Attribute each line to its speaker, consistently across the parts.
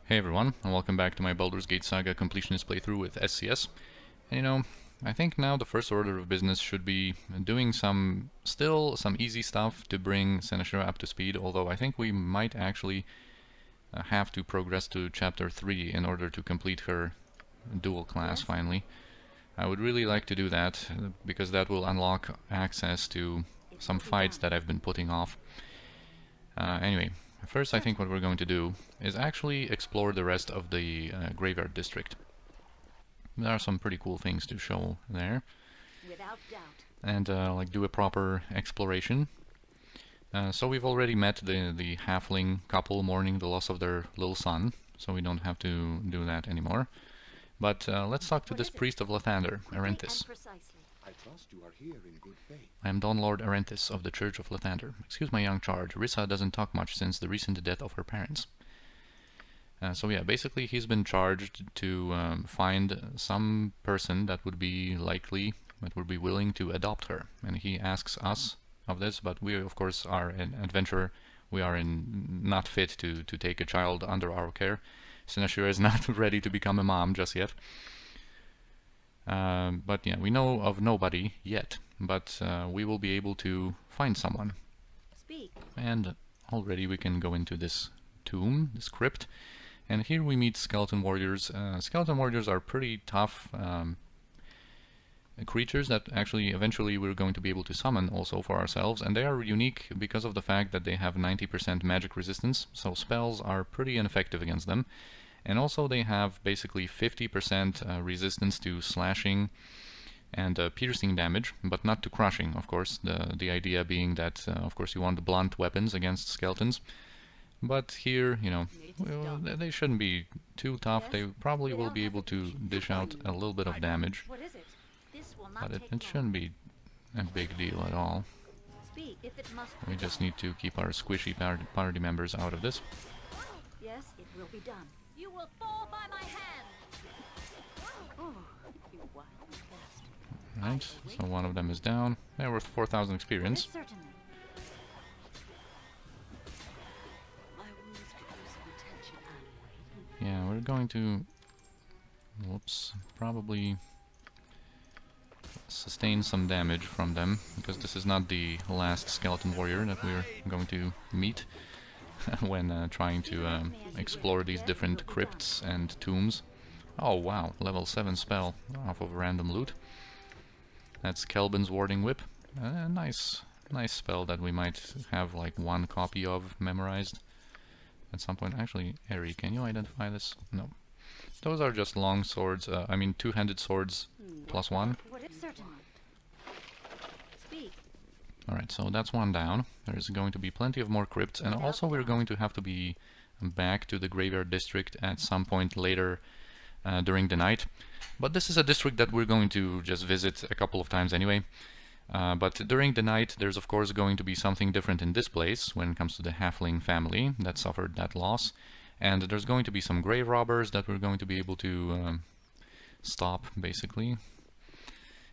Speaker 1: Hey everyone, and welcome back to my Baldur's Gate Saga Completionist playthrough with SCS. And I think now the first order of business should be doing some easy stuff to bring Senashira up to speed, although I think we might actually have to progress to Chapter 3 in order to complete her dual class finally. I would really like to do that, because that will unlock access to some fights that I've been putting off. Anyway. First, I think what we're going to do is actually explore the rest of the Graveyard District. There are some pretty cool things to show there.
Speaker 2: Without doubt.
Speaker 1: And like do a proper exploration. So we've already met the halfling couple mourning the loss of their little son, so we don't have to do that anymore. But let's talk to this priest of Lathander, Arenthis.
Speaker 3: I trust you are here in good faith.
Speaker 1: I am Don Lord Arenthis of the Church of Lathander. Excuse my young charge, Rissa doesn't talk much since the recent death of her parents. So yeah, basically he's been charged to find some person that would be willing to adopt her. And he asks us of this, but we of course are an adventurer. We are not fit to take a child under our care. Senashira is not ready to become a mom just yet. But yeah, we know of nobody yet, but we will be able to find someone.
Speaker 2: Speak.
Speaker 1: And already we can go into this tomb, this crypt, and here we meet skeleton warriors. Skeleton warriors are pretty tough creatures that actually eventually we're going to be able to summon also for ourselves, and they are unique because of the fact that they have 90% magic resistance, so spells are pretty ineffective against them. And also they have basically 50% resistance to slashing and piercing damage, but not to crushing, of course. The idea being that, of course, you want blunt weapons against skeletons. But here, well, they shouldn't be too tough. They probably will be able to dish out a little bit of damage. But it shouldn't be a big deal at all. We just need to keep our squishy party members out of this.
Speaker 2: Yes, it will be done. You will fall by my hand. Oh, you wild beast.
Speaker 1: Right, so one of them is down. They're worth 4,000 experience.
Speaker 2: Yes, certainly. My wounds produce attention and
Speaker 1: Yeah, we're going to... Whoops. Probably sustain some damage from them, because this is not the last skeleton warrior that we're going to meet when trying to explore these different crypts and tombs. Oh wow, level 7 spell off of random loot. That's Kelbin's Warding Whip. Nice spell that we might have like one copy of memorized at some point. Actually, Eri, can you identify this? No. Those are just long swords, I mean two-handed swords plus one. Alright, so that's one down. There's going to be plenty of more crypts, and also we're going to have to be back to the Graveyard District at some point later during the night. But this is a district that we're going to just visit a couple of times anyway. But during the night there's of course going to be something different in this place when it comes to the halfling family that suffered that loss. And there's going to be some grave robbers that we're going to be able to stop, basically.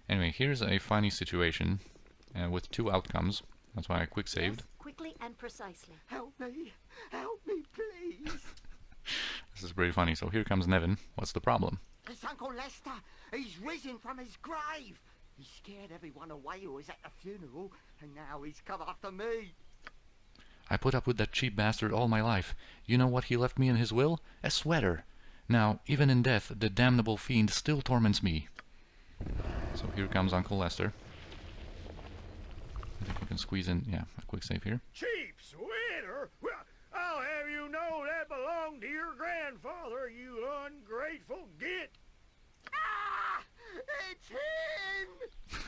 Speaker 1: Anyway, here's a funny situation. With two outcomes. That's why I quick saved.
Speaker 2: Yes, quickly and precisely.
Speaker 3: Help me, please.
Speaker 1: This is pretty funny. So here comes Nevin. What's the problem?
Speaker 3: It's Uncle Lester. He's risen from his grave. He scared everyone away who was at the funeral, and now he's come after me.
Speaker 1: I put up with that cheap bastard all my life. You know what he left me in his will? A sweater. Now, even in death, the damnable fiend still torments me. So here comes Uncle Lester. I think we can squeeze in, yeah, a quick save here.
Speaker 4: Cheap sweater? Well, I'll have you know that belonged to your grandfather, you ungrateful git.
Speaker 3: Ah! It's him!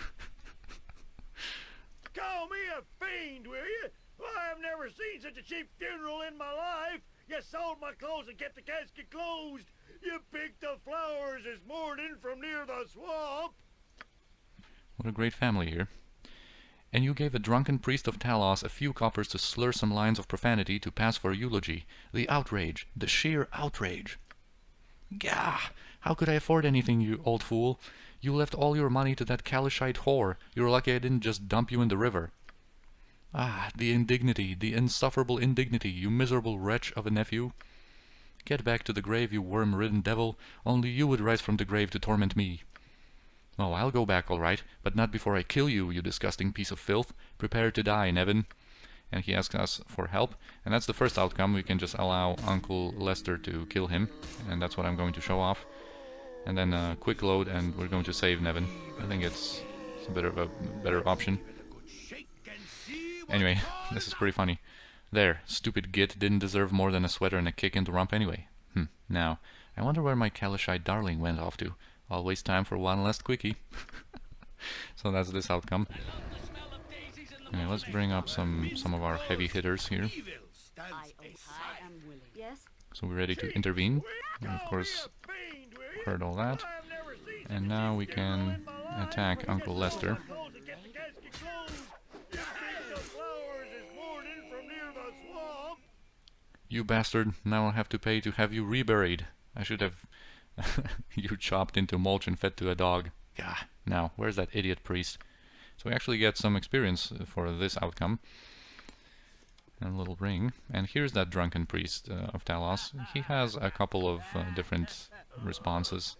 Speaker 4: Call me a fiend, will you? Well, I've never seen such a cheap funeral in my life. You sold my clothes and kept the casket closed. You picked the flowers this morning from near the swamp.
Speaker 1: What a great family here. And you gave a drunken priest of Talos a few coppers to slur some lines of profanity to pass for eulogy. The outrage. The sheer outrage. Gah! How could I afford anything, you old fool? You left all your money to that Kalishite whore. You're lucky I didn't just dump you in the river. Ah, the indignity, the insufferable indignity, you miserable wretch of a nephew. Get back to the grave, you worm-ridden devil. Only you would rise from the grave to torment me. Oh, I'll go back, all right, but not before I kill you, you disgusting piece of filth. Prepare to die, Nevin. And he asks us for help, and that's the first outcome. We can just allow Uncle Lester to kill him, and that's what I'm going to show off. And then a quick load, and we're going to save Nevin. I think it's a bit of a better option. Anyway, this is pretty funny. There, stupid git didn't deserve more than a sweater and a kick in the rump anyway. Now, I wonder where my Kalashite darling went off to. Always time for one last quickie. So that's this outcome. Okay, let's bring up some of our heavy hitters here.
Speaker 2: Yes?
Speaker 1: So we're ready to intervene. And of course, heard all that. And now we can attack Uncle Lester. You bastard, now I'll have to pay to have you reburied. I should have you chopped into mulch and fed to a dog. Gah, now, where's that idiot priest? So we actually get some experience for this outcome. And a little ring. And here's that drunken priest of Talos. He has a couple of different responses.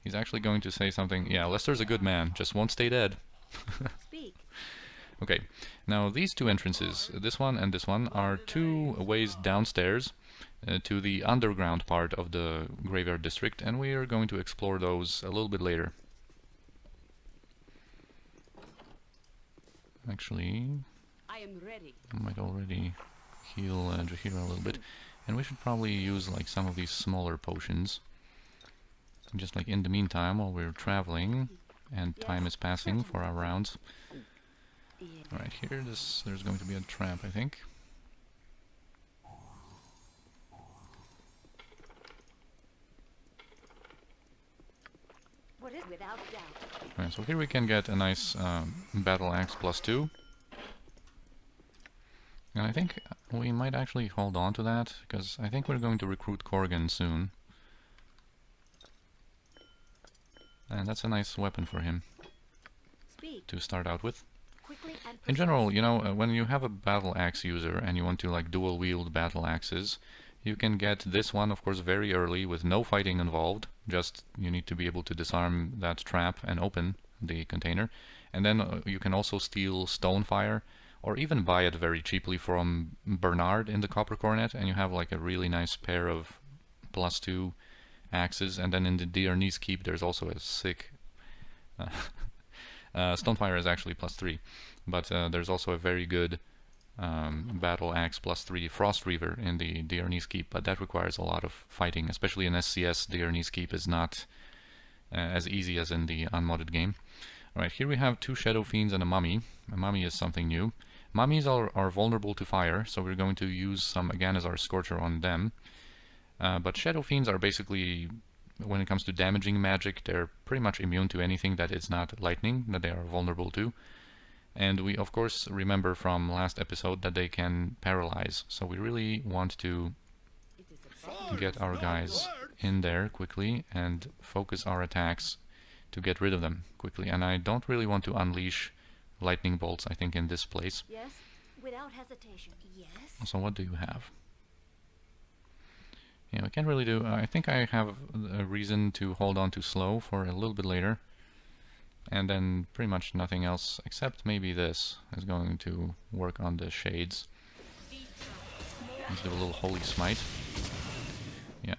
Speaker 1: He's actually going to say something. Yeah, Lester's a good man, just won't stay dead.
Speaker 2: Speak.
Speaker 1: Okay, now these two entrances, this one and this one, are two ways downstairs to the underground part of the Graveyard District, and we are going to explore those a little bit later. Actually,
Speaker 2: I am ready.
Speaker 1: I might already heal Jaheira a little bit, and we should probably use like some of these smaller potions. Just like in the meantime, while we're traveling and time is passing for our rounds. Alright, here there's going to be a trap, I think.
Speaker 2: What is without doubt?
Speaker 1: Alright, so here we can get a nice battle axe +2. And I think we might actually hold on to that, because I think we're going to recruit Corgan soon. And that's a nice weapon for him to start out with. In general, you know, when you have a battle axe user and you want to like dual wield battle axes, you can get this one, of course, very early with no fighting involved. Just you need to be able to disarm that trap and open the container. And then you can also steal Stonefire, or even buy it very cheaply from Bernard in the Copper Coronet, and you have like a really nice pair of +2 axes. And then in the Diarnese Keep there's also a sick Stonefire is actually +3, but there's also a very good battle axe +3 Frost Reaver in the Diarnese Keep, but that requires a lot of fighting, especially in SCS. Diarnese Keep is not as easy as in the unmodded game. Alright, here we have 2 Shadow Fiends and a Mummy. A Mummy is something new. Mummies are vulnerable to fire, so we're going to use some again as our Scorcher on them. But Shadow Fiends are basically, when it comes to damaging magic, they're pretty much immune to anything that is not lightning, that they are vulnerable to. And we of course remember from last episode that they can paralyze, so we really want to get our guys in there quickly and focus our attacks to get rid of them quickly. And I don't really want to unleash lightning bolts, I think, in this place.
Speaker 2: Yes, without hesitation. Yes.
Speaker 1: So what do you have? Yeah, we can't really do... I think I have a reason to hold on to slow for a little bit later. And then pretty much nothing else, except maybe this is going to work on the shades. Let's do a little Holy Smite. Yeah.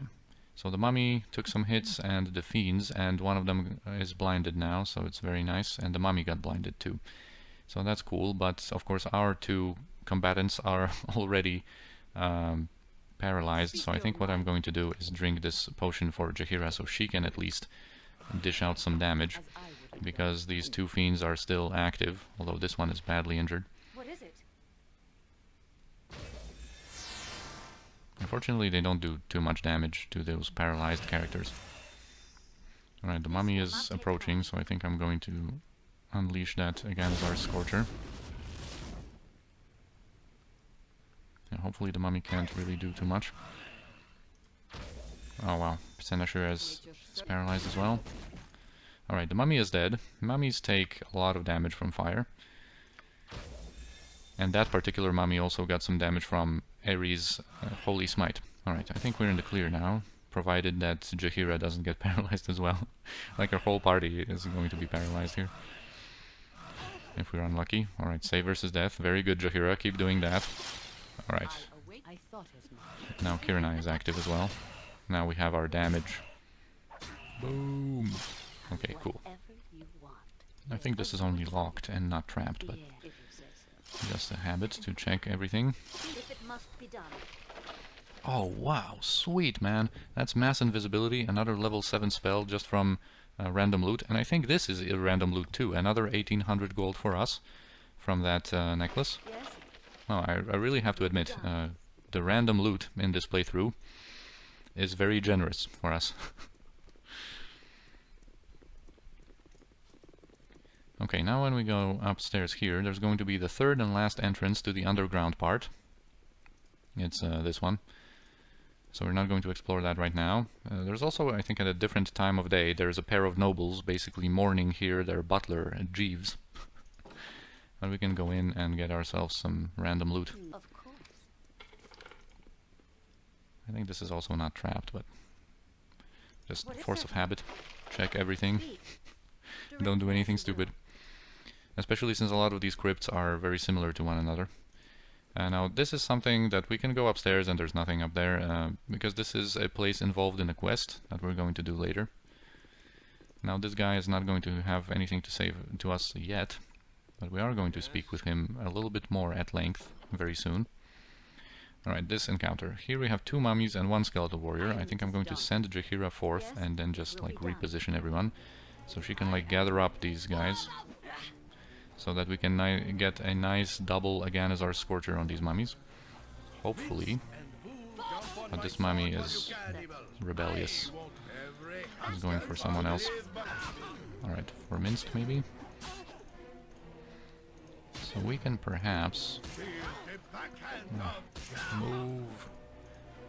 Speaker 1: So the Mummy took some hits and the Fiends, and one of them is blinded now, so it's very nice. And the Mummy got blinded too. So that's cool, but of course our 2 combatants are already... paralyzed, so I think what I'm going to do is drink this potion for Jaheira so she can at least dish out some damage, because these 2 fiends are still active, although this one is badly injured.
Speaker 2: What is it?
Speaker 1: Unfortunately, they don't do too much damage to those paralyzed characters. Alright, the Mummy is approaching, so I think I'm going to unleash that again as our Scorcher. Yeah, hopefully the Mummy can't really do too much. Oh wow, Senashir is paralyzed as well. Alright, the Mummy is dead. Mummies take a lot of damage from fire. And that particular Mummy also got some damage from Ares' Holy Smite, Alright, I think we're in the clear now, provided that Jaheira doesn't get paralyzed as well. Like our whole party is going to be paralyzed here. If we're unlucky. Alright, save versus death. Very good, Jaheira. Keep doing that. Alright.
Speaker 2: I thought as much.
Speaker 1: Now Kiranai is active as well. Now we have our damage. Boom! Okay, cool.
Speaker 2: Whatever you want.
Speaker 1: I think this is only locked and not trapped, but
Speaker 2: Yeah, if you say so.
Speaker 1: just a habit to check everything.
Speaker 2: If it must be done.
Speaker 1: Oh, wow. Sweet, man. That's mass invisibility, another level 7 spell just from random loot. And I think this is a random loot too. Another 1800 gold for us from that necklace.
Speaker 2: Yes.
Speaker 1: Well, I really have to admit, the random loot in this playthrough is very generous for us. Okay, now when we go upstairs here, there's going to be the third and last entrance to the underground part. It's this one. So we're not going to explore that right now. There's also, I think at a different time of day, there's a pair of nobles basically mourning here their butler, Jeeves. But we can go in and get ourselves some random loot.
Speaker 2: Of course.
Speaker 1: I think this is also not trapped, but just
Speaker 2: What is
Speaker 1: force
Speaker 2: that?
Speaker 1: of habit. Check everything.
Speaker 2: Speak.
Speaker 1: Don't do
Speaker 2: Direct
Speaker 1: anything
Speaker 2: message.
Speaker 1: stupid. Especially since a lot of these crypts are very similar to one another. Now this is something that we can go upstairs and there's nothing up there, because this is a place involved in a quest that we're going to do later. Now this guy is not going to have anything to say to us yet, but we are going to speak with him a little bit more at length very soon. Alright, this encounter. Here we have 2 mummies and 1 skeletal warrior. I think I'm going to send Jaheira forth and then just like reposition everyone. So she can like gather up these guys. So that we can get a nice double again as our Scorcher on these mummies. Hopefully. But this mummy is rebellious. He's going for someone else. Alright, for Minsk maybe? So we can perhaps move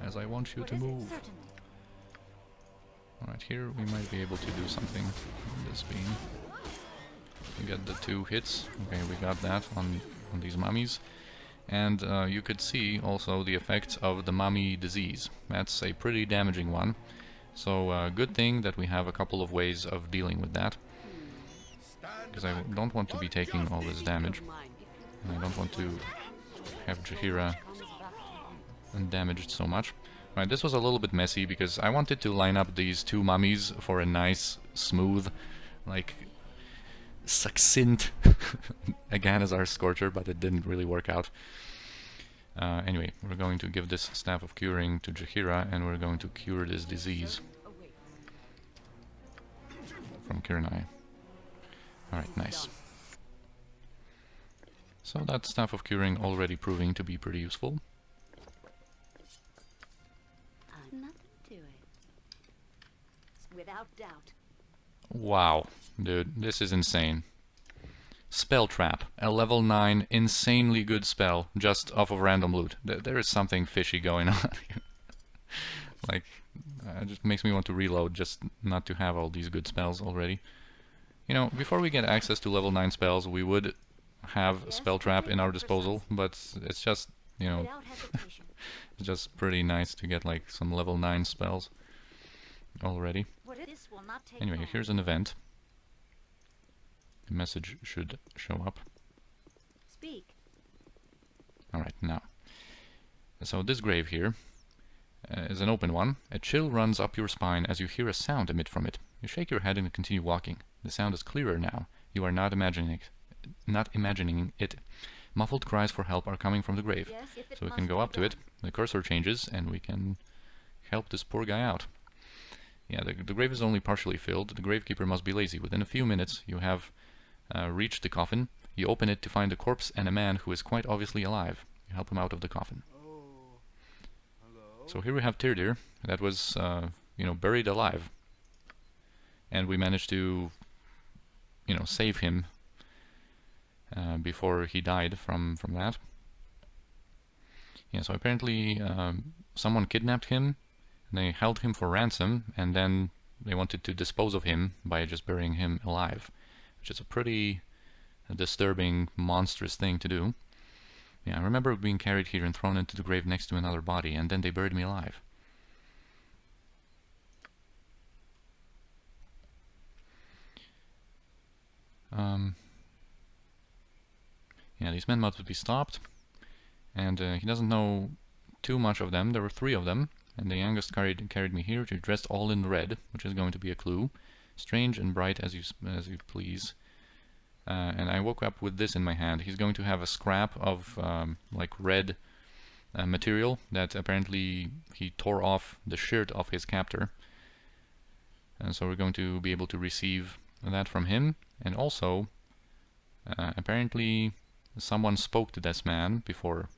Speaker 1: as I want you to move.
Speaker 2: Certainly.
Speaker 1: Alright, here we might be able to do something with this beam. We get the 2 hits. Okay, we got that on these mummies. And you could see also the effects of the mummy disease. That's a pretty damaging one. So good thing that we have a couple of ways of dealing with that. Because I don't want to be taking all this damage. And I don't want to have Jaheira damaged so much. Right, this was a little bit messy because I wanted to line up these 2 mummies for a nice, smooth, like, succinct again as our Scorcher, but it didn't really work out. Anyway, we're going to give this Staff of Curing to Jaheira, and we're going to cure this disease from Kiranai. Alright, nice. So that Staff of Curing already proving to be pretty useful.
Speaker 2: Nothing to it. Without doubt.
Speaker 1: Wow, dude, this is insane. Spell Trap, a level 9 insanely good spell just off of random loot. There is something fishy going on here. Like, it just makes me want to reload just not to have all these good spells already. You know, before we get access to level 9 spells, we would have Spell Trap in our disposal, but it's just, you know,
Speaker 2: Without hesitation.
Speaker 1: it's just pretty nice to get like some level 9 spells already.
Speaker 2: This will not take
Speaker 1: Anyway,
Speaker 2: long.
Speaker 1: here's an event. The message should show up.
Speaker 2: Speak.
Speaker 1: Alright, now. So this grave here is an open one. A chill runs up your spine as you hear a sound emit from it. You shake your head and continue walking. The sound is clearer now. You are not imagining it. Muffled cries for help are coming from the grave.
Speaker 2: Yes, if it
Speaker 1: So we
Speaker 2: must
Speaker 1: can go
Speaker 2: be
Speaker 1: up to
Speaker 2: done.
Speaker 1: it. The cursor changes and we can help this poor guy out. Yeah, the grave is only partially filled. The Gravekeeper must be lazy. Within a few minutes you have reached the coffin. You open it to find a corpse and a man who is quite obviously alive. You help him out of the coffin. So here we have Tyrdir that was, you know, buried alive. And we managed to, you know, save him before he died from that. Yeah, so apparently someone kidnapped him. They held him for ransom, and then they wanted to dispose of him by just burying him alive, which is a pretty disturbing, monstrous thing to do. Yeah, I remember being carried here and thrown into the grave next to another body, and then they buried me alive. Yeah, these men must be stopped. And he doesn't know too much of them. There were 3 of them. And the youngest carried me here. You're dressed all in red, which is going to be a clue. Strange and bright as you please. And I woke up with this in my hand. He's going to have a scrap of like red material that apparently he tore off the shirt of his captor. And so we're going to be able to receive that from him. And also, apparently someone spoke to this man before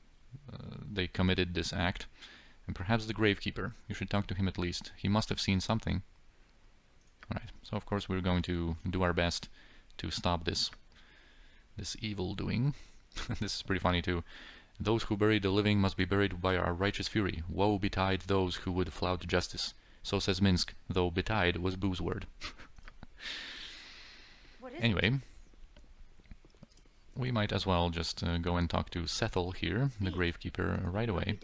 Speaker 1: they committed this act. And perhaps the Gravekeeper. You should talk to him at least. He must have seen something. Alright, so of course we're going to do our best to stop this evil doing. This is pretty funny too. Those who bury the living must be buried by our righteous fury. Woe betide those who would flout justice. So says Minsk, though betide was Boo's word. Anyway, we might as well just go and talk to Sethel here, the Gravekeeper, right away.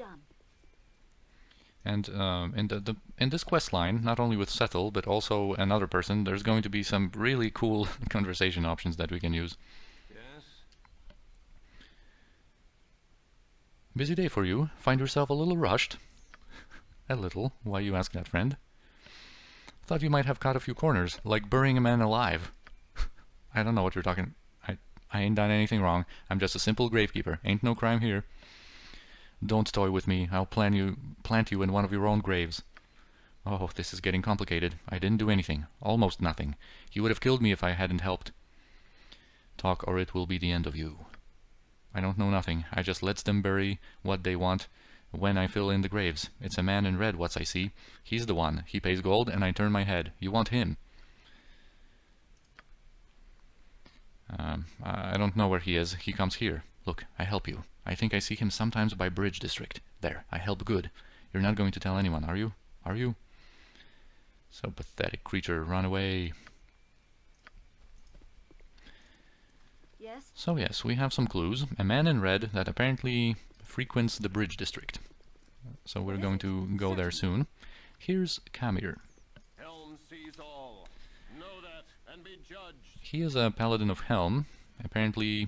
Speaker 1: And in this quest line, not only with Sethel, but also another person, there's going to be some really cool conversation options that we can use.
Speaker 5: Yes?
Speaker 1: Busy day for you. Find yourself a little rushed? A little. Why you ask that, friend? Thought you might have caught a few corners, like burying a man alive. I don't know what you're talking. I ain't done anything wrong. I'm just a simple gravekeeper. Ain't no crime here. Don't toy with me. I'll plant you in one of your own graves. Oh, this is getting complicated. I didn't do anything. Almost nothing. He would have killed me if I hadn't helped. Talk or it will be the end of you. I don't know nothing. I just lets them bury what they want when I fill in the graves. It's a man in red what's I see. He's the one. He pays gold and I turn my head. You want him. I don't know where he is. He comes here. Look, I help you. I think I see him sometimes by Bridge District. There, I help good. You're not going to tell anyone, are you? Are you? So pathetic creature, run away.
Speaker 2: Yes?
Speaker 1: So yes, we have some clues. A man in red that apparently frequents the Bridge District. So we're going to go there soon. Here's Camir.
Speaker 5: Helm sees all. Know that and be judged.
Speaker 1: He is a paladin of Helm, apparently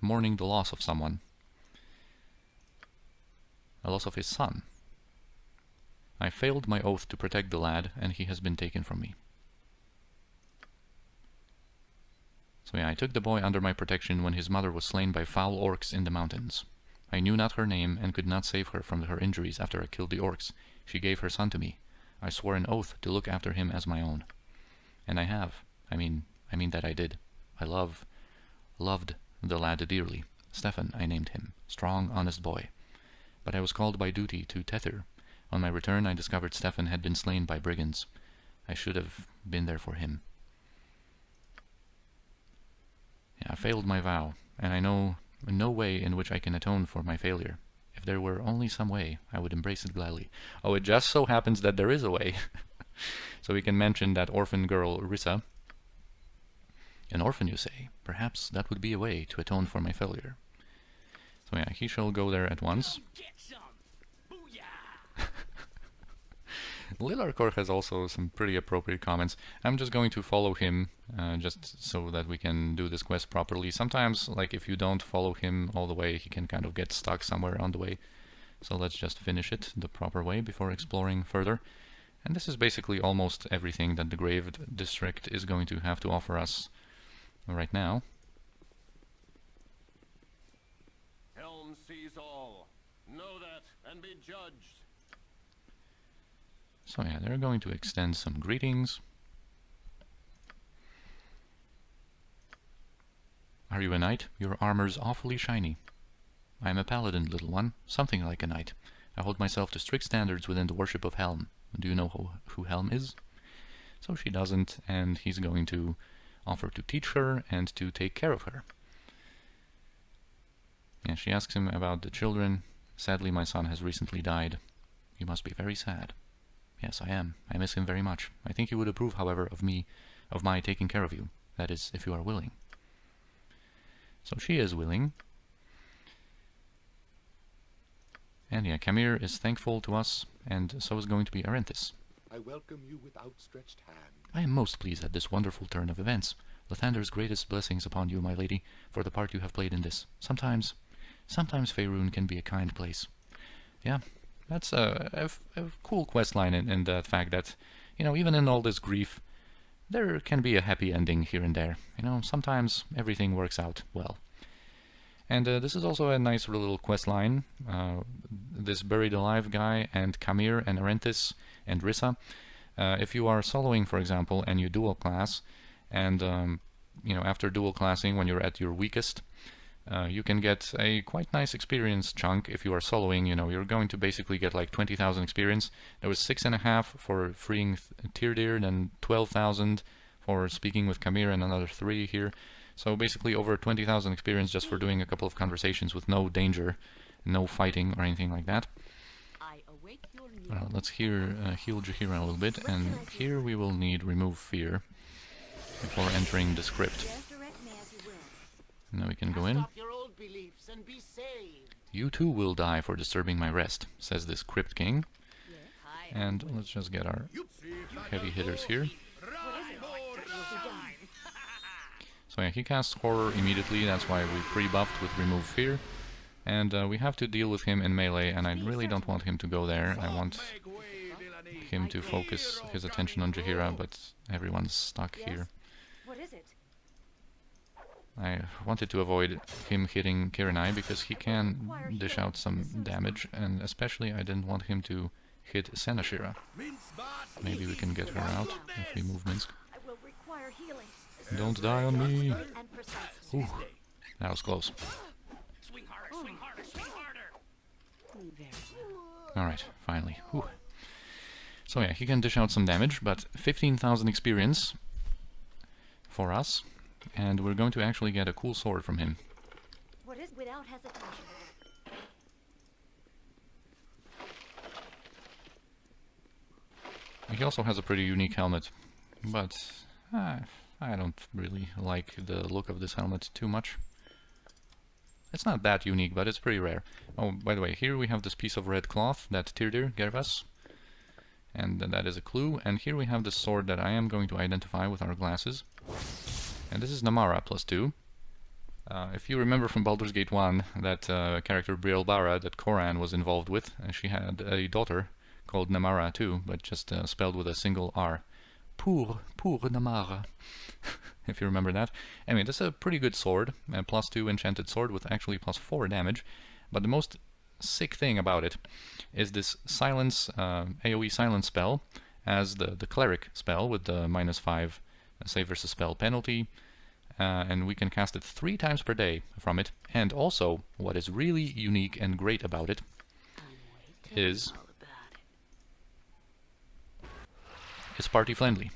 Speaker 1: mourning the loss of someone. A loss of his son. I failed my oath to protect the lad, and he has been taken from me. So yeah, I took the boy under my protection when his mother was slain by foul orcs in the mountains. I knew not her name, and could not save her from her injuries after I killed the orcs. She gave her son to me. I swore an oath to look after him as my own. And I have. I mean that I did. I loved the lad dearly. Stefan, I named him. Strong, honest boy. But I was called by duty to Tether. On my return, I discovered Stefan had been slain by brigands. I should have been there for him. Yeah, I failed my vow, and I know no way in which I can atone for my failure. If there were only some way, I would embrace it gladly. Oh, it just so happens that there is a way. So we can mention that orphan girl, Rissa. An orphan, you say? Perhaps that would be a way to atone for my failure. So yeah, he shall go there at once.
Speaker 4: Get some! Booyah!
Speaker 1: Lilarkor has also some pretty appropriate comments. I'm just going to follow him, just so that we can do this quest properly. Sometimes, like, if you don't follow him all the way, he can kind of get stuck somewhere on the way. So let's just finish it the proper way before exploring further. And this is basically almost everything that the Graveyard District is going to have to offer us right now.
Speaker 5: Helm sees all. Know that and be judged.
Speaker 1: So yeah, they're going to extend some greetings. Are you a knight? Your armor's awfully shiny. I am a paladin, little one, something like a knight. I hold myself to strict standards within the worship of Helm. Do you know who Helm is? So she doesn't, and he's going to offer to teach her and to take care of her. Yeah, she asks him about the children. Sadly, my son has recently died. You must be very sad. Yes, I am. I miss him very much. I think you would approve, however, of my taking care of you. That is, if you are willing. So she is willing. And yeah, Camir is thankful to us, and so is going to be Arenthis.
Speaker 6: I welcome you with outstretched hand.
Speaker 1: I am most pleased at this wonderful turn of events. Lathander's greatest blessings upon you, my lady, for the part you have played in this. Sometimes Faerun can be a kind place. Yeah, that's a cool quest line in that fact that, you know, even in all this grief, there can be a happy ending here and there. You know, sometimes everything works out well. And this is also a nice little quest line. This Buried Alive guy and Kamir and Arenthis and Rissa. If you are soloing, for example, and you dual class, and you know, after dual classing, when you're at your weakest, you can get a quite nice experience chunk. If you are soloing, you know, you're going to basically get like 20,000 experience. There was 6.5 for freeing Tyrdir, then 12,000 for speaking with Kamir, and another 3 here. So basically over 20,000 experience just for doing a couple of conversations with no danger, no fighting or anything like that. Let's heal Jaheira a little bit, and here we will need Remove Fear before entering the script. Now we can go in. You too will die for disturbing my rest, says this Crypt King. And let's just get our heavy hitters here. So yeah, he casts Horror immediately, that's why we pre-buffed with Remove Fear. And we have to deal with him in melee, and I really don't want him to go there. I want him to focus his attention on Jaheira, but everyone's stuck here.
Speaker 2: What is it?
Speaker 1: I wanted to avoid him hitting Kirinai because he can dish out some damage, and especially I didn't want him to hit Senashira. Maybe we can get her out if we move Minsk.
Speaker 2: I will require healing.
Speaker 1: Don't die on me! Ooh, that was close.
Speaker 5: Swing harder, swing harder, swing harder!
Speaker 1: Alright, finally. Whew. So yeah, he can dish out some damage, but 15,000 experience for us, and we're going to actually get a cool sword from him.
Speaker 2: What is without hesitation?
Speaker 1: He also has a pretty unique helmet, but I don't really like the look of this helmet too much. It's not that unique, but it's pretty rare. Oh, by the way, here we have this piece of red cloth that Tyrdir gave us, and that is a clue. And here we have this sword that I am going to identify with our glasses. And this is Namara +2. If you remember from Baldur's Gate 1, that character Brielbara that Koran was involved with, she had a daughter called Namara too, but just spelled with a single R. Poor Namara. If you remember that. Anyway, this is a pretty good sword, a +2 enchanted sword with actually +4 damage. But the most sick thing about it is this silence, AoE silence spell, as the cleric spell with the -5 save versus spell penalty. And we can cast it 3 times per day from it. And also, what is really unique and great about it is it's party friendly.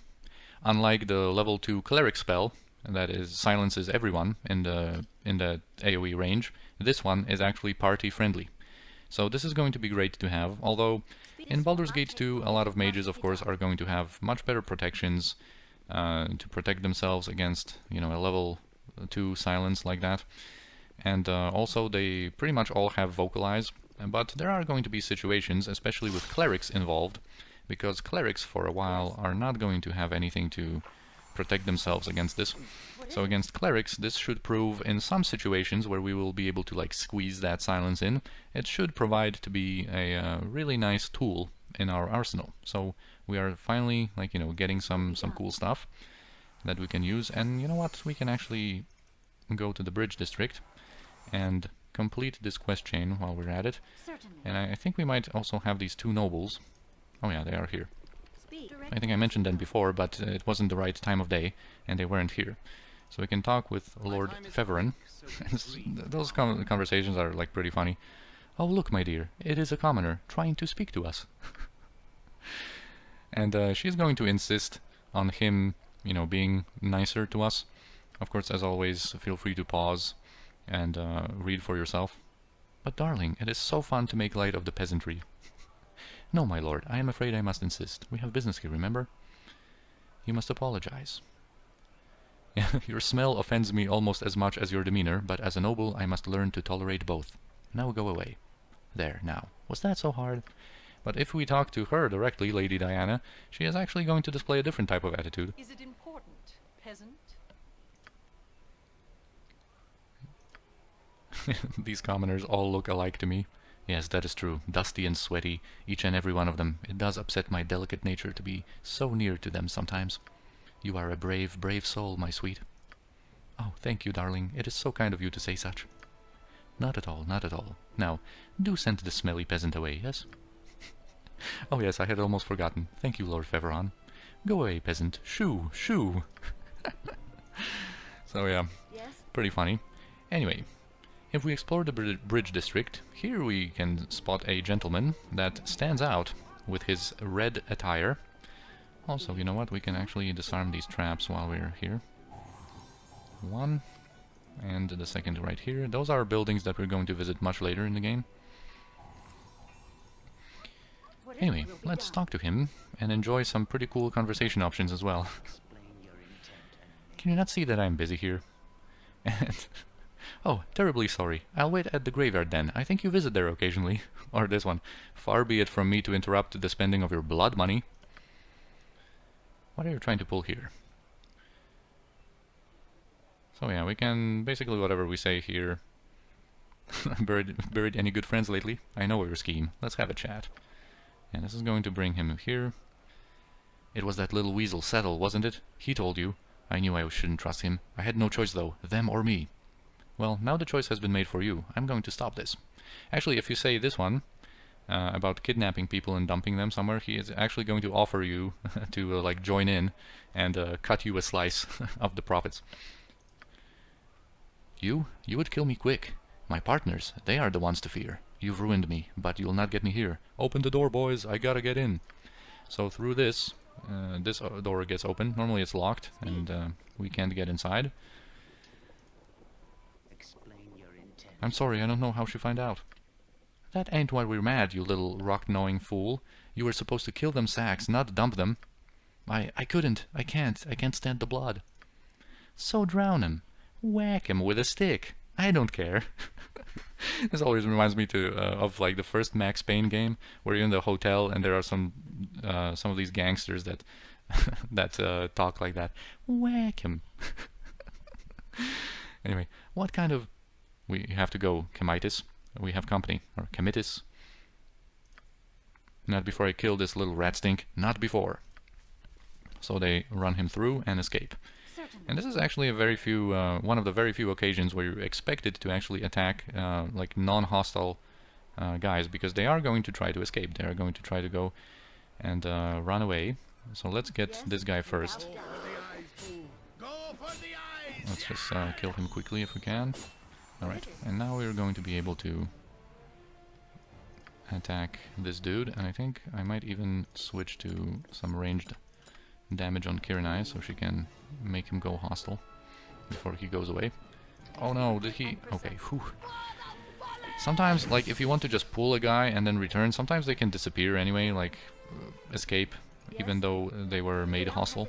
Speaker 1: Unlike the level 2 cleric spell that is silences everyone in the AoE range, this one is actually party friendly. So this is going to be great to have, although in Baldur's Gate 2 a lot of mages of course are going to have much better protections to protect themselves against, you know, a level 2 silence like that. And also they pretty much all have vocalize, but there are going to be situations, especially with clerics involved, because clerics for a while are not going to have anything to protect themselves against this. So against clerics, this should prove in some situations where we will be able to like squeeze that silence in, it should provide to be a really nice tool in our arsenal. So we are finally, like, you know, getting some cool stuff that we can use. And you know what, we can actually go to the bridge district and complete this quest chain while we're at it. And I think we might also have these 2 nobles. Oh yeah, they are here. I think I mentioned them before, but it wasn't the right time of day, and they weren't here. So we can talk with Lord Feverin. Those conversations are like pretty funny. Oh look, my dear, it is a commoner trying to speak to us. And she's going to insist on him, you know, being nicer to us. Of course, as always, feel free to pause and read for yourself. But darling, it is so fun to make light of the peasantry. No, my lord, I am afraid I must insist. We have business here, remember? You must apologize. Your smell offends me almost as much as your demeanor, but as a noble I must learn to tolerate both. Now go away. There, now. Was that so hard? But if we talk to her directly, Lady Diana, she is actually going to display a different type of attitude.
Speaker 6: Is it important, peasant?
Speaker 1: These commoners all look alike to me. Yes, that is true. Dusty and sweaty, each and every one of them. It does upset my delicate nature to be so near to them sometimes. You are a brave, brave soul, my sweet. Oh, thank you, darling. It is so kind of you to say such. Not at all, not at all. Now, do send the smelly peasant away, yes? Oh yes, I had almost forgotten. Thank you, Lord Feveron. Go away, peasant. Shoo, shoo. So yeah,
Speaker 2: Yes?
Speaker 1: pretty funny. Anyway, if we explore the bridge district, here we can spot a gentleman that stands out with his red attire. Also, you know what? We can actually disarm these traps while we're here. One, and the second right here. Those are buildings that we're going to visit much later in the game.
Speaker 2: What is
Speaker 1: Anyway,
Speaker 2: it will be
Speaker 1: let's
Speaker 2: done?
Speaker 1: talk to him and enjoy some pretty cool conversation options as well. Can you not see that I'm busy here? And oh, terribly sorry. I'll wait at the graveyard then. I think you visit there occasionally. Or this one. Far be it from me to interrupt the spending of your blood money. What are you trying to pull here? So yeah, we can basically whatever we say here. buried any good friends lately? I know your scheme. Let's have a chat. And this is going to bring him here. It was that little weasel Settle, wasn't it? He told you. I knew I shouldn't trust him. I had no choice though, them or me. Well, now the choice has been made for you. I'm going to stop this. Actually, if you say this one, about kidnapping people and dumping them somewhere, he is actually going to offer you to like join in and cut you a slice of the profits. You would kill me quick. My partners, they are the ones to fear. You've ruined me, but you'll not get me here. Open the door, boys. I gotta get in. So through this, this door gets open. Normally it's locked, and we can't get inside. I'm sorry, I don't know how she find out. That ain't why we're mad, you little rock-knowing fool. You were supposed to kill them sacks, not dump them. I couldn't. I can't stand the blood. So drown him. Whack him with a stick. I don't care. This always reminds me of like the first Max Payne game, where you're in the hotel and there are some of these gangsters that that talk like that. Whack him. Anyway, what kind of... We have to go, Chemitis. We have company. Or Chemitis. Not before I kill this little rat stink. Not before. So they run him through and escape.
Speaker 2: Certainly.
Speaker 1: And this is actually a very few, one of the very few occasions where you're expected to actually attack like non-hostile guys, because they are going to try to escape. They are going to try to go and run away. So let's get this guy first. Let's just kill him quickly if we can. Alright, and now we're going to be able to attack this dude, and I think I might even switch to some ranged damage on Kirinai so she can make him go hostile before he goes away. Oh no, did he... Okay, whew. Sometimes, like, if you want to just pull a guy and then return, sometimes they can disappear anyway, like, escape, even though they were made hostile.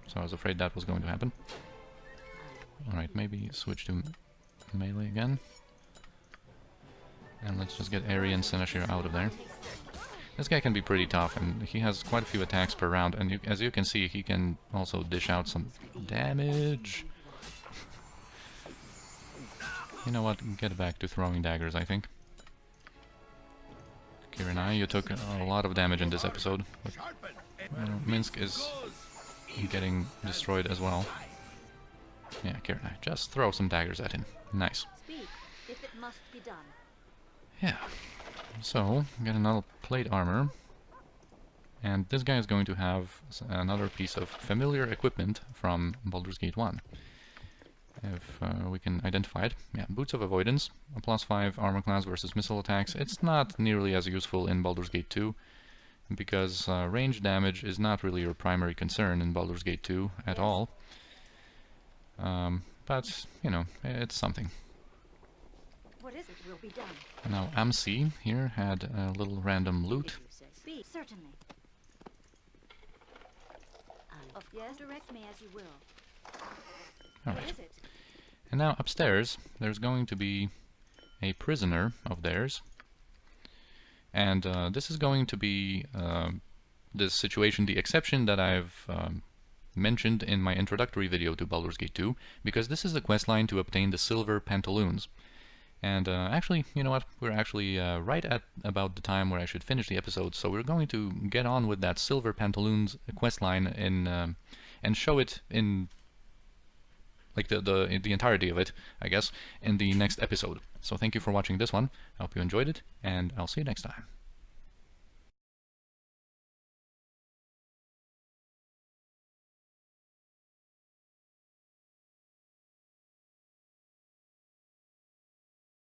Speaker 1: So I was afraid that was going to happen. Alright, maybe switch to melee again. And let's just get Ari and Senashir out of there. This guy can be pretty tough, and he has quite a few attacks per round, and as you can see, he can also dish out some damage. You know what, get back to throwing daggers, I think. Kirinai, you took a lot of damage in this episode, but Minsk is getting destroyed as well. Yeah, Kirinai, just throw some daggers at him. Nice.
Speaker 2: Speak, if it must be done.
Speaker 1: Yeah. So, get another plate armor. And this guy is going to have another piece of familiar equipment from Baldur's Gate 1. If we can identify it. Yeah, Boots of Avoidance, a +5 armor class versus missile attacks. It's not nearly as useful in Baldur's Gate 2, because range damage is not really your primary concern in Baldur's Gate 2 at all. But, you know, it's something.
Speaker 2: What is it will be done?
Speaker 1: Now, MC here had a little random loot.
Speaker 2: If you say speak, certainly. Yes, direct me as you will. What
Speaker 1: Alright.
Speaker 2: is it?
Speaker 1: And now upstairs, there's going to be a prisoner of theirs. And this is going to be this situation, the exception that I've mentioned in my introductory video to Baldur's Gate 2, because this is the questline to obtain the silver pantaloons. And actually, you know what? We're actually right at about the time where I should finish the episode, so we're going to get on with that Silver Pantaloons questline and show it in like the entirety of it, I guess, in the next episode. So thank you for watching this one. I hope you enjoyed it, and I'll see you next time.